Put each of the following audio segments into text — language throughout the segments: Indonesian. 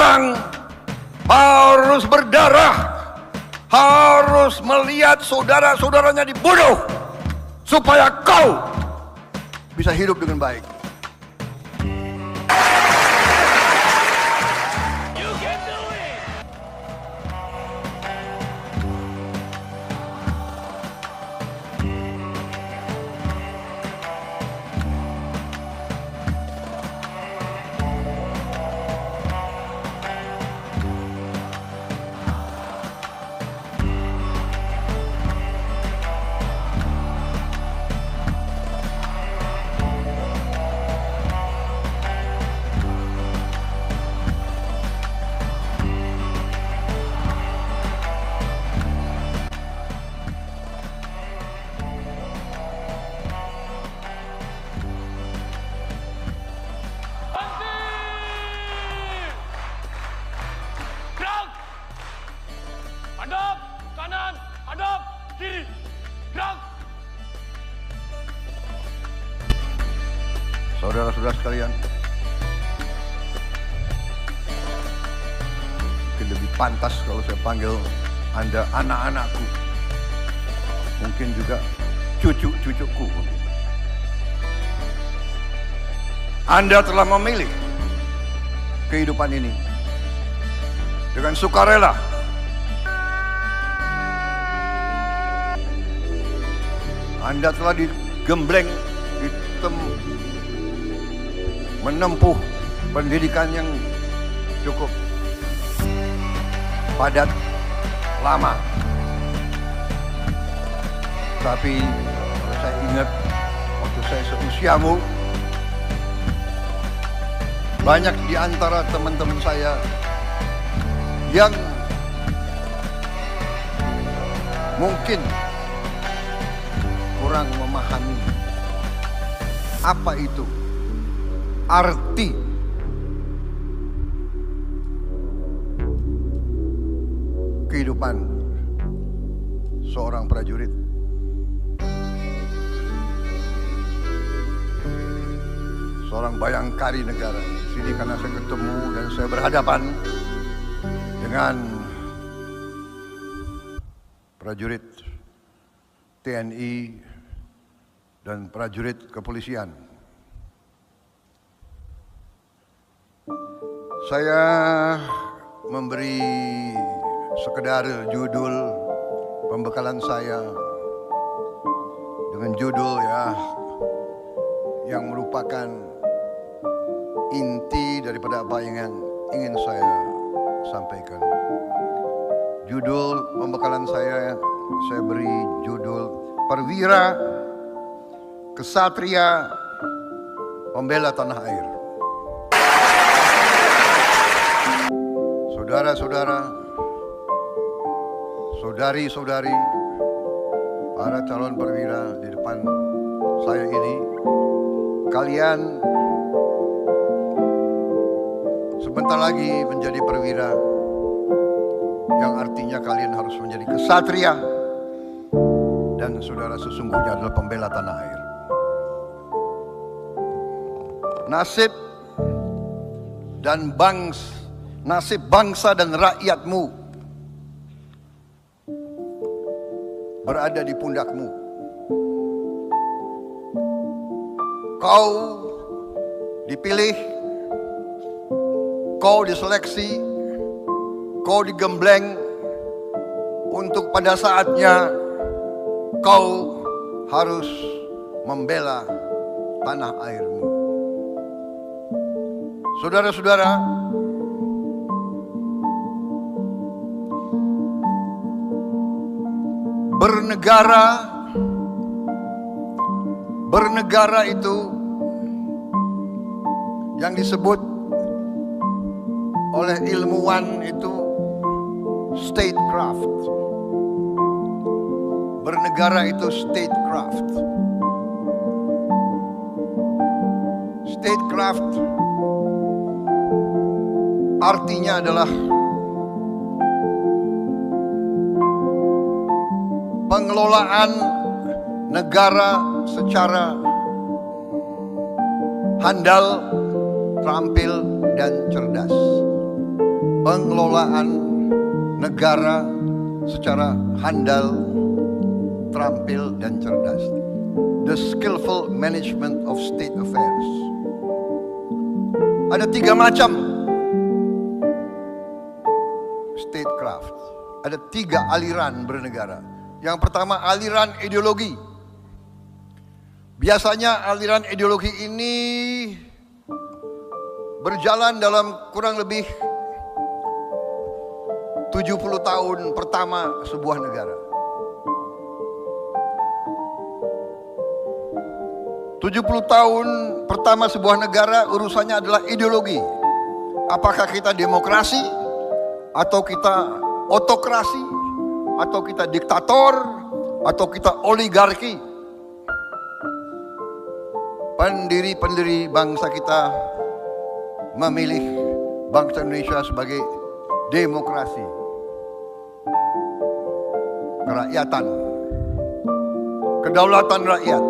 perang harus berdarah, harus melihat saudara-saudaranya dibunuh supaya kau bisa hidup dengan baik. Hadap kanan, hadap kiri, gerak. Saudara-saudara sekalian, mungkin lebih pantas kalau saya panggil Anda anak-anakku, mungkin juga cucu-cucuku. Anda telah memilih kehidupan ini dengan sukarela. Anda telah digembleng, menempuh pendidikan yang cukup padat, lama. Tapi saya ingat waktu saya seusiamu, banyak di antara teman-teman saya yang mungkin kurang memahami apa itu arti kehidupan seorang prajurit. Seorang bayangkari negara. Di sini karena saya ketemu dan saya berhadapan dengan prajurit TNI dan prajurit kepolisian. Saya memberi sekedar judul pembekalan saya dengan judul yang merupakan inti daripada apa yang ingin saya sampaikan. Judul pembekalan saya beri judul Perwira Kesatria Pembela Tanah Air. Saudara-saudara, saudari-saudari, para calon perwira di depan saya ini, kalian sebentar lagi menjadi perwira, yang artinya kalian harus menjadi kesatria, dan saudara sesungguhnya adalah pembela tanah air. Nasib bangsa dan rakyatmu berada di pundakmu. Kau dipilih, kau diseleksi, kau digembleng untuk pada saatnya kau harus membela tanah airmu. Saudara-saudara, bernegara itu yang disebut oleh ilmuwan itu statecraft. Bernegara itu statecraft. Statecraft artinya adalah pengelolaan negara secara handal, terampil, dan cerdas. pengelolaan negara secara handal, terampil, dan cerdas. The skillful management of state affairs. Ada 3 macam statecraft. Ada 3 aliran bernegara. Yang pertama, aliran ideologi. Biasanya aliran ideologi ini berjalan dalam kurang lebih 70 tahun pertama sebuah negara. 70 tahun pertama sebuah negara urusannya adalah ideologi. Apakah kita demokrasi, atau kita otokrasi, atau kita diktator, atau kita oligarki. Pendiri-pendiri bangsa kita memilih bangsa Indonesia sebagai demokrasi, kerakyatan, kedaulatan rakyat.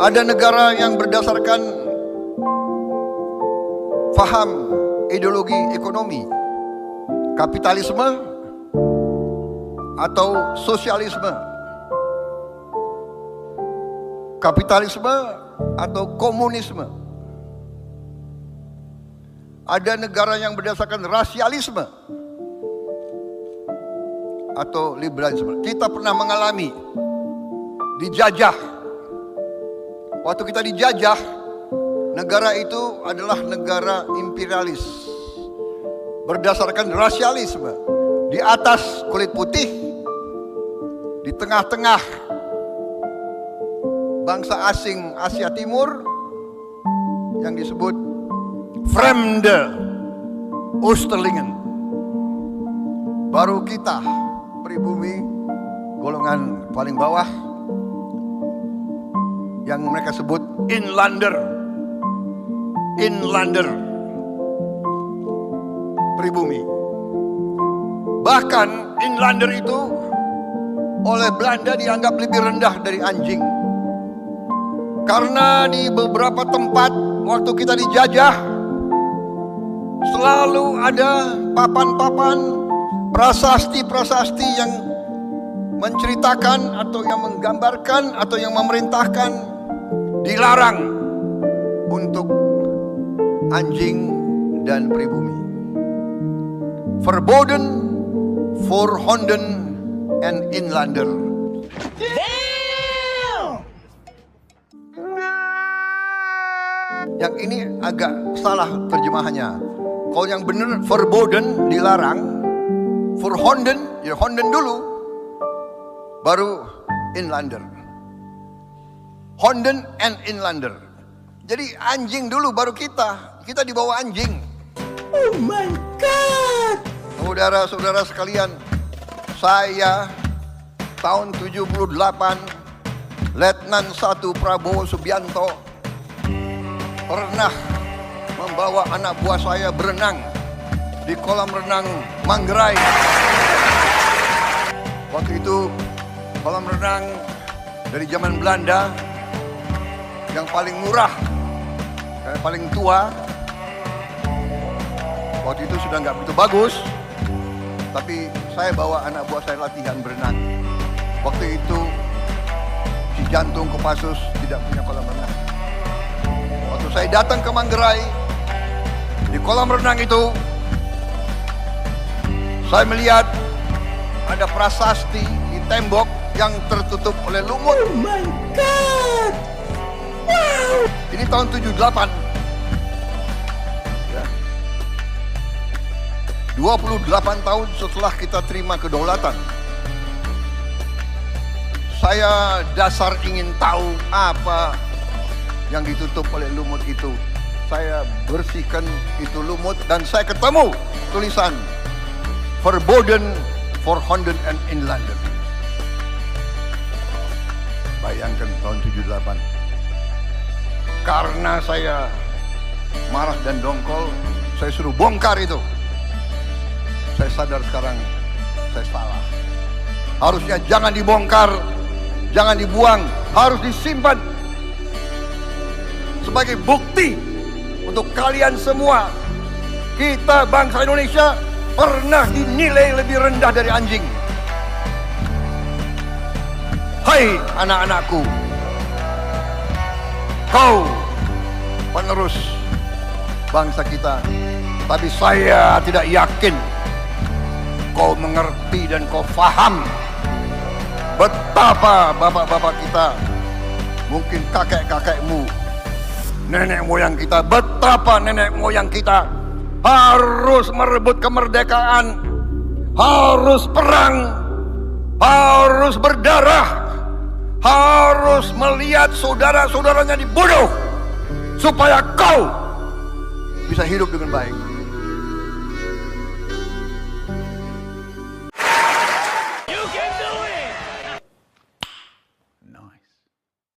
Ada negara yang berdasarkan faham ideologi ekonomi, kapitalisme atau sosialisme, kapitalisme atau komunisme. Ada negara yang berdasarkan rasialisme atau liberalisme. Kita pernah mengalami dijajah. Waktu kita dijajah, negara itu adalah negara imperialis berdasarkan rasialisme. Di atas kulit putih, di tengah-tengah bangsa asing Asia Timur yang disebut Fremde Oosterlingen. Baru kita pribumi golongan paling bawah yang mereka sebut inlander pribumi. Bahkan inlander itu oleh Belanda dianggap lebih rendah dari anjing. Karena di beberapa tempat waktu kita dijajah selalu ada papan-papan prasasti-prasasti yang menceritakan atau yang menggambarkan atau yang memerintahkan dilarang untuk anjing dan pribumi. Verboden for Honden and Inlander. Yang ini agak salah terjemahannya. Kalau yang benar verboden, dilarang. For Honden, ya Honden dulu, baru Inlander. Honden and Inlander. Jadi anjing dulu baru kita. Kita di bawah anjing. Oh my God. Saudara-saudara sekalian, saya tahun 78, Letnan 1 Prabowo Subianto pernah membawa anak buah saya berenang di kolam renang Manggarai. Waktu itu kolam renang dari zaman Belanda yang paling murah, yang paling tua. Waktu itu sudah nggak begitu bagus, tapi saya bawa anak buah saya latihan berenang. Waktu itu si Jantung Kopassus tidak punya kolam renang. Waktu saya datang ke Manggarai, di kolam renang itu saya melihat ada prasasti di tembok yang tertutup oleh lumut. Oh my God. Wow. Ini tahun 78. Ya. 28 tahun setelah kita terima kedaulatan. Saya dasar ingin tahu apa yang ditutup oleh lumut itu. Saya bersihkan itu lumut dan saya ketemu tulisan Verboden for Honden and Inlander. Bayangkan tahun 78. Karena saya marah dan dongkol, saya suruh bongkar itu. Saya sadar sekarang saya salah. Harusnya jangan dibongkar, jangan dibuang, harus disimpan sebagai bukti untuk kalian semua. kita bangsa Indonesia pernah dinilai lebih rendah dari anjing. Hai anak-anakku, kau penerus bangsa kita, tapi saya tidak yakin kau mengerti dan kau faham betapa bapak-bapak kita, mungkin kakek-kakekmu, nenek moyang kita, betapa nenek moyang kita harus merebut kemerdekaan, harus perang, harus berdarah, harus melihat saudara-saudaranya dibunuh supaya kau bisa hidup dengan baik.